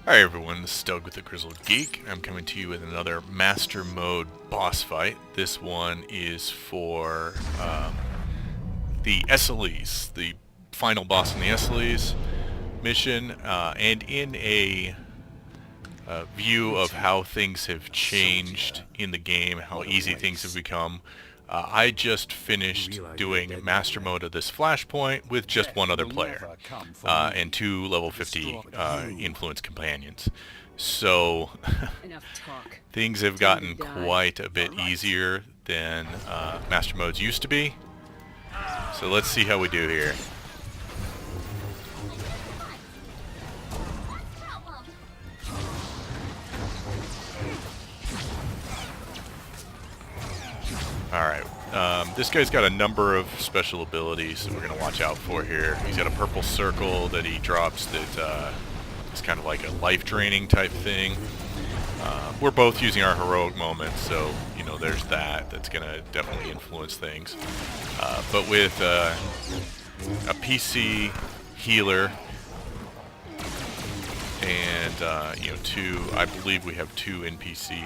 Hi everyone, this is Doug with the Grizzled Geek. I'm coming to you with another Master Mode boss fight. This one is for the Esseles, the final boss in the Esseles mission, and in a view of how things have changed in the game, how easy things have become. I just finished doing Master Mode of this Flashpoint with just one other player and two level 50 influence companions. So things have gotten quite a bit easier than Master Modes used to be. So let's see how we do here. Alright, this guy's got a number of special abilities that we're going to watch out for here. He's got a purple circle that he drops that is kind of like a life-draining type thing. We're both using our heroic moments, so, you know, there's that. That's going to definitely influence things. But with a PC healer and, you know, I believe we have two NPC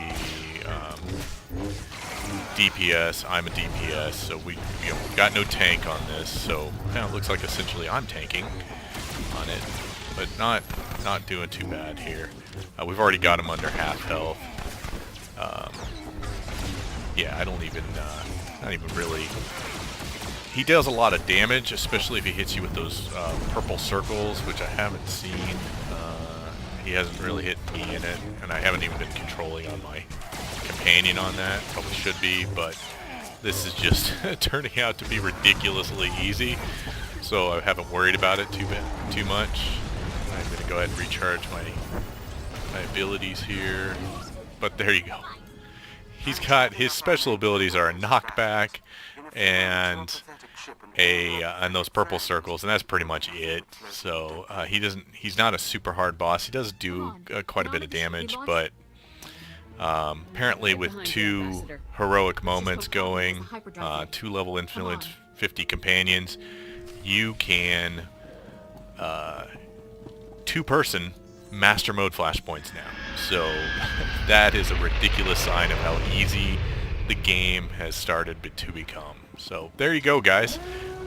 DPS. I'm a DPS, so we got no tank on this, so now it looks like essentially I'm tanking on it, but not doing too bad here. We've already got him under half health. Yeah, I don't even not even really. He does a lot of damage, especially if he hits you with those purple circles, which I haven't seen. He hasn't really hit me in it, and I haven't even been controlling on my companion on that. Probably should be, but this is just turning out to be ridiculously easy, so I haven't worried about it too much. I'm going to go ahead and recharge my abilities here, but there you go. He's got his special abilities are a knockback and and those purple circles, and that's pretty much it. So he's not a super hard boss. He does do quite a bit of damage, but apparently with two heroic moments going, two level influence 50 companions, you can two-person Master Mode Flashpoints now. So that is a ridiculous sign of how easy the game has started to become. So there you go, guys.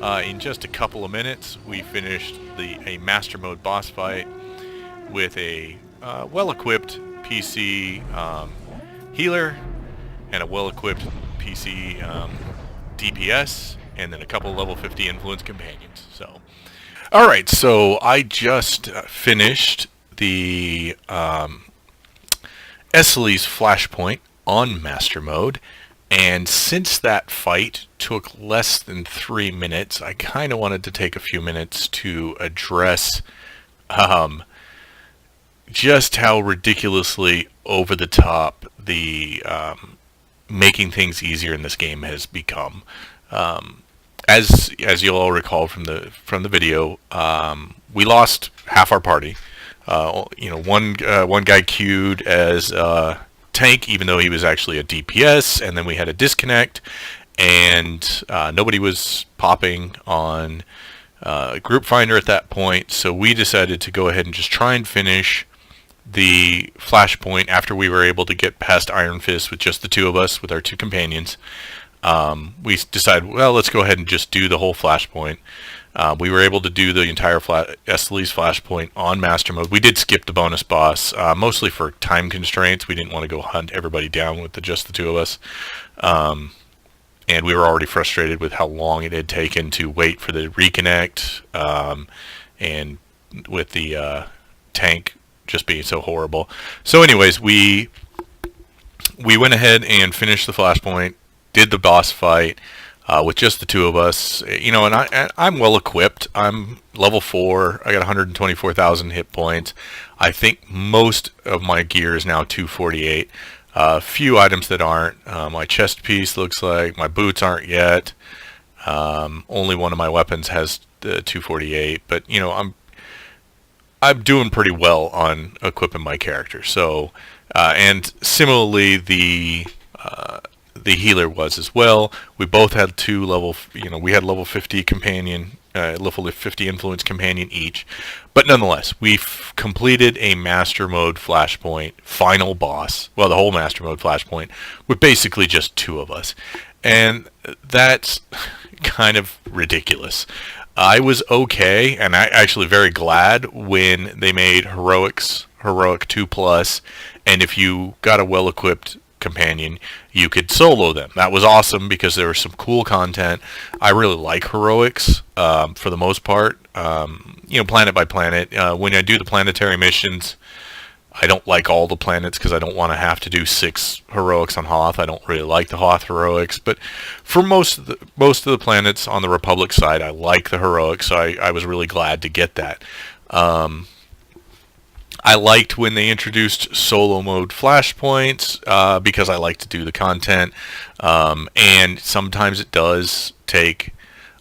In just a couple of minutes, we finished a Master Mode boss fight with a well-equipped PC healer and a well-equipped PC DPS, and then a couple of level 50 influence companions. So, all right. So I just finished the Esseles Flashpoint on Master Mode. And since that fight took less than 3 minutes, I kind of wanted to take a few minutes to address just how ridiculously over the top the making things easier in this game has become. As you'll all recall from the video, we lost half our party. You know, one guy queued as tank, even though he was actually a DPS, and then we had a disconnect, and nobody was popping on Group Finder at that point, so we decided to go ahead and just try and finish the Flashpoint after we were able to get past Iron Fist with just the two of us, with our two companions. We decided, well, let's go ahead and just do the whole Flashpoint. We were able to do the entire Esseles Flashpoint on Master Mode. We did skip the bonus boss, mostly for time constraints. We didn't want to go hunt everybody down with just the two of us. And we were already frustrated with how long it had taken to wait for the reconnect, and with the tank just being so horrible. So anyways, we went ahead and finished the Flashpoint, did the boss fight, with just the two of us, you know, and I'm well equipped. I'm level 4. I got 124,000 hit points. I think most of my gear is now 248. Few items that aren't. My chest piece looks like. My boots aren't yet. Only one of my weapons has the 248. But you know, I'm doing pretty well on equipping my character. So, and similarly, the healer was as well. We both had we had level 50 companion level 50 influence companion each. But nonetheless, we've completed a master mode flashpoint final boss. Well, the whole master mode flashpoint with basically just 2 of us, and that's kind of ridiculous. I was okay, and I actually very glad when they made heroic 2+, and if you got a well-equipped companion, you could solo them. That was awesome because there was some cool content. I really like heroics for the most part. Planet by planet. When I do the planetary missions, I don't like all the planets because I don't want to have to do 6 heroics on Hoth. I don't really like the Hoth heroics, but for most of the planets on the Republic side, I like the heroics. So I was really glad to get that. I liked when they introduced solo mode flashpoints because I like to do the content, and sometimes it does take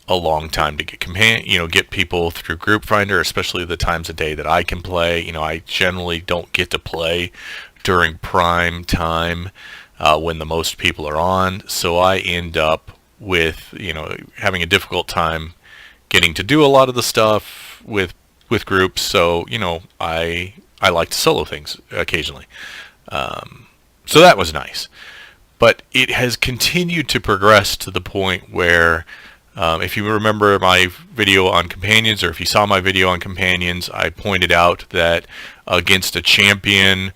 a long time to get people through Group Finder, especially the times of day that I can play. I generally don't get to play during prime time when the most people are on, so I end up with having a difficult time getting to do a lot of the stuff with groups. So I like to solo things occasionally. So that was nice. But it has continued to progress to the point where, if you remember my video on companions, or if you saw my video on companions, I pointed out that against a champion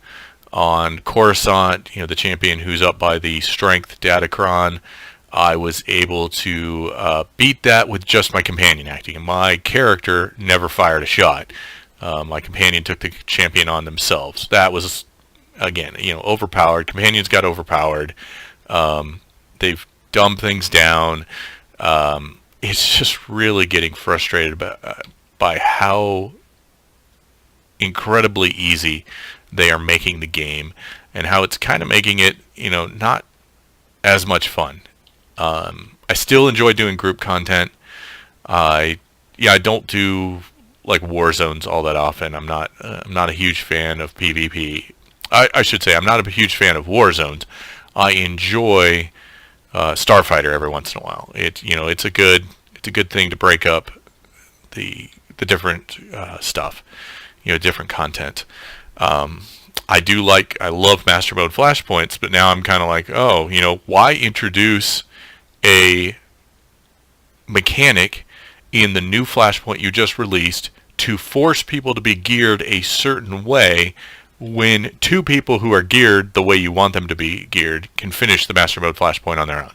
on Coruscant, the champion who's up by the strength datacron, I was able to beat that with just my companion acting. And my character never fired a shot. My companion took the champion on themselves. That was, again, overpowered. Companions got overpowered. They've dumbed things down. It's just really getting frustrated by how incredibly easy they are making the game, and how it's kind of making it, not as much fun. I still enjoy doing group content. I don't do like war zones all that often. I'm not a huge fan of PvP. I should say I'm not a huge fan of war zones. I enjoy Starfighter every once in a while. It's a good thing to break up the different stuff, different content. I love Master Mode Flashpoints, but now I'm kind of like, why introduce a mechanic in the new Flashpoint you just released to force people to be geared a certain way when 2 people who are geared the way you want them to be geared can finish the Master Mode Flashpoint on their own?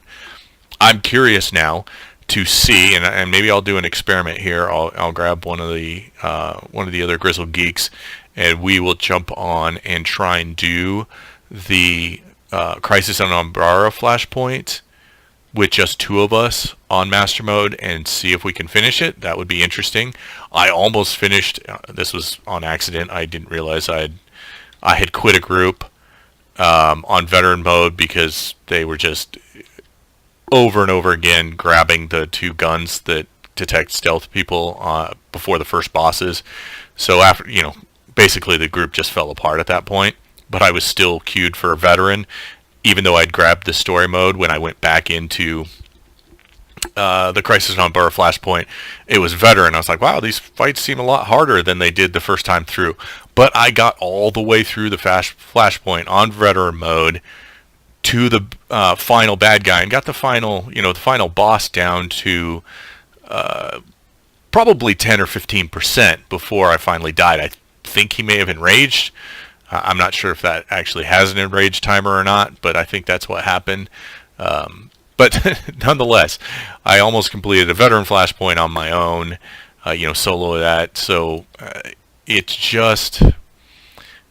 I'm curious now to see, and maybe I'll do an experiment here. I'll grab one of the other Grizzled Geeks, and we will jump on and try and do the Crisis on Umbara Flashpoint with just 2 of us on Master Mode and see if we can finish it. That would be interesting. I almost finished. This was on accident. I didn't realize I had quit a group on Veteran Mode because they were just over and over again grabbing the 2 guns that detect stealth people before the first bosses. So after, basically the group just fell apart at that point. But I was still queued for a Veteran, even though I'd grabbed the story mode. When I went back into the Crisis on Umbara Flashpoint, it was Veteran. I was like, wow, these fights seem a lot harder than they did the first time through. But I got all the way through the Flashpoint on Veteran mode to the final bad guy, and got the final boss down to probably 10 or 15% before I finally died. I think he may have enraged. I'm not sure if that actually has an enrage timer or not, but I think that's what happened. But nonetheless, I almost completed a Veteran Flashpoint on my own, solo that. So it's just,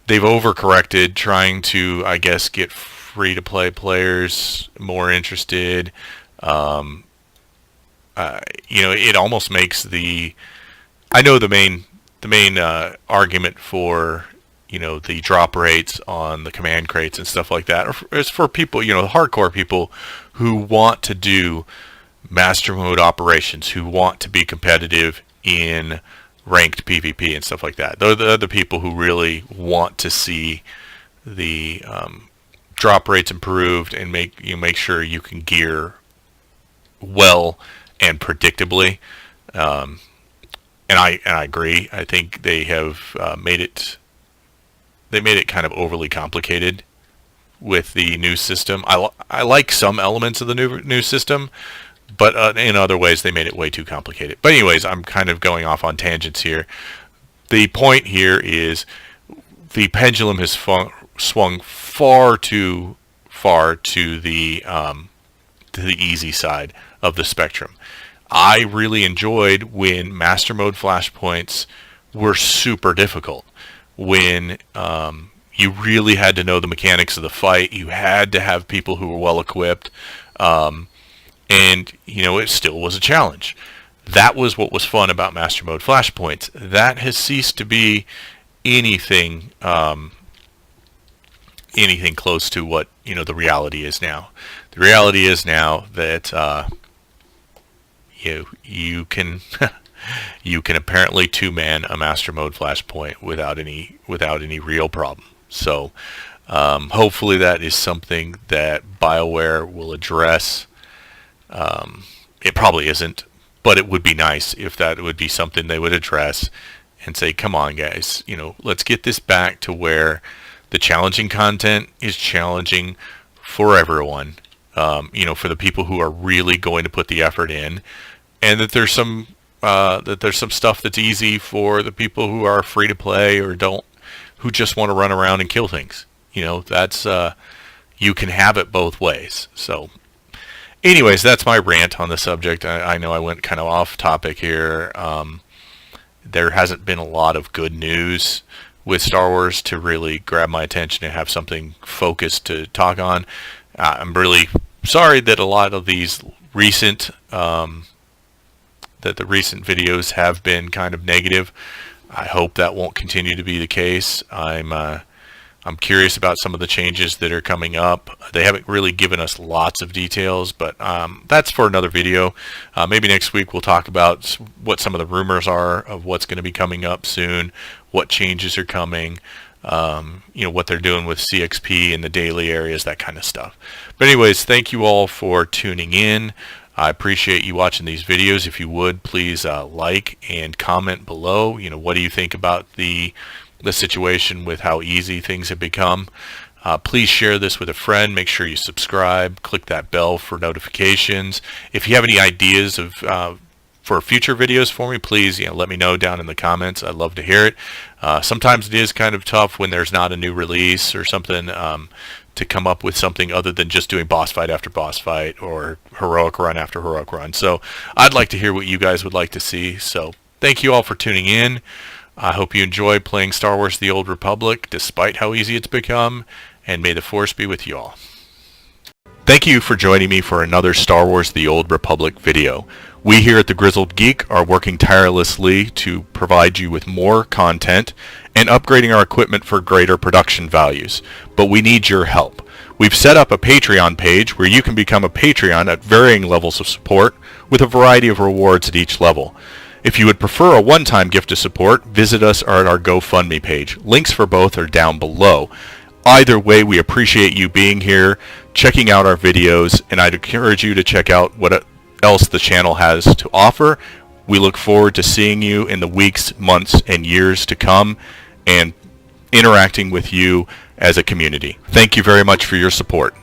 they've overcorrected, trying to, I guess, get free-to-play players more interested. It almost makes the main argument for the drop rates on the command crates and stuff like that is for people, hardcore people who want to do master mode operations, who want to be competitive in ranked PvP and stuff like that. They're the people who really want to see the drop rates improved and make sure you can gear well and predictably. And I agree. I think they have made it kind of overly complicated with the new system. I like some elements of the new system, but in other ways they made it way too complicated. But anyways, I'm kind of going off on tangents here. The point here is the pendulum has swung far too far to the easy side of the spectrum. I really enjoyed when Master Mode Flashpoints were super difficult. When you really had to know the mechanics of the fight. You had to have people who were well equipped. And, it still was a challenge. That was what was fun about Master Mode Flashpoints. That has ceased to be anything anything close to what, the reality is now. The reality is now that you can you can apparently two-man a Master Mode Flashpoint without any real problem. So hopefully that is something that BioWare will address. It probably isn't, but it would be nice if that would be something they would address and say, come on guys, let's get this back to where the challenging content is challenging for everyone, for the people who are really going to put the effort in, and that there's some stuff that's easy for the people who are free to play or who just want to run around and kill things. That's you can have it both ways. So anyways, that's my rant on the subject. I know I went kind of off topic here. There hasn't been a lot of good news with Star Wars to really grab my attention and have something focused to talk on. I'm really sorry that a lot of these recent videos have been kind of negative. I hope that won't continue to be the case. I'm curious about some of the changes that are coming up. They haven't really given us lots of details, but that's for another video. Maybe next week we'll talk about what some of the rumors are of what's going to be coming up soon, what changes are coming, what they're doing with CXP in the daily areas, that kind of stuff. But anyways, thank you all for tuning in. I appreciate you watching these videos. If you would, please like and comment below. What do you think about the situation with how easy things have become? Please share this with a friend. Make sure you subscribe. Click that bell for notifications. If you have any ideas of for future videos for me, please let me know down in the comments. I'd love to hear it. Sometimes it is kind of tough when there's not a new release or something to come up with something other than just doing boss fight after boss fight or heroic run after heroic run. So I'd like to hear what you guys would like to see. So thank you all for tuning in. I hope you enjoy playing Star Wars The Old Republic despite how easy it's become, and may the Force be with you all. Thank you for joining me for another Star Wars The Old Republic video. We here at The Grizzled Geek are working tirelessly to provide you with more content and upgrading our equipment for greater production values, but we need your help. We've set up a Patreon page where you can become a Patreon at varying levels of support with a variety of rewards at each level. If you would prefer a one-time gift to support, visit us at our GoFundMe page. Links for both are down below. Either way, we appreciate you being here, checking out our videos, and I'd encourage you to check out what else the channel has to offer. We look forward to seeing you in the weeks, months, and years to come and interacting with you as a community. Thank you very much for your support.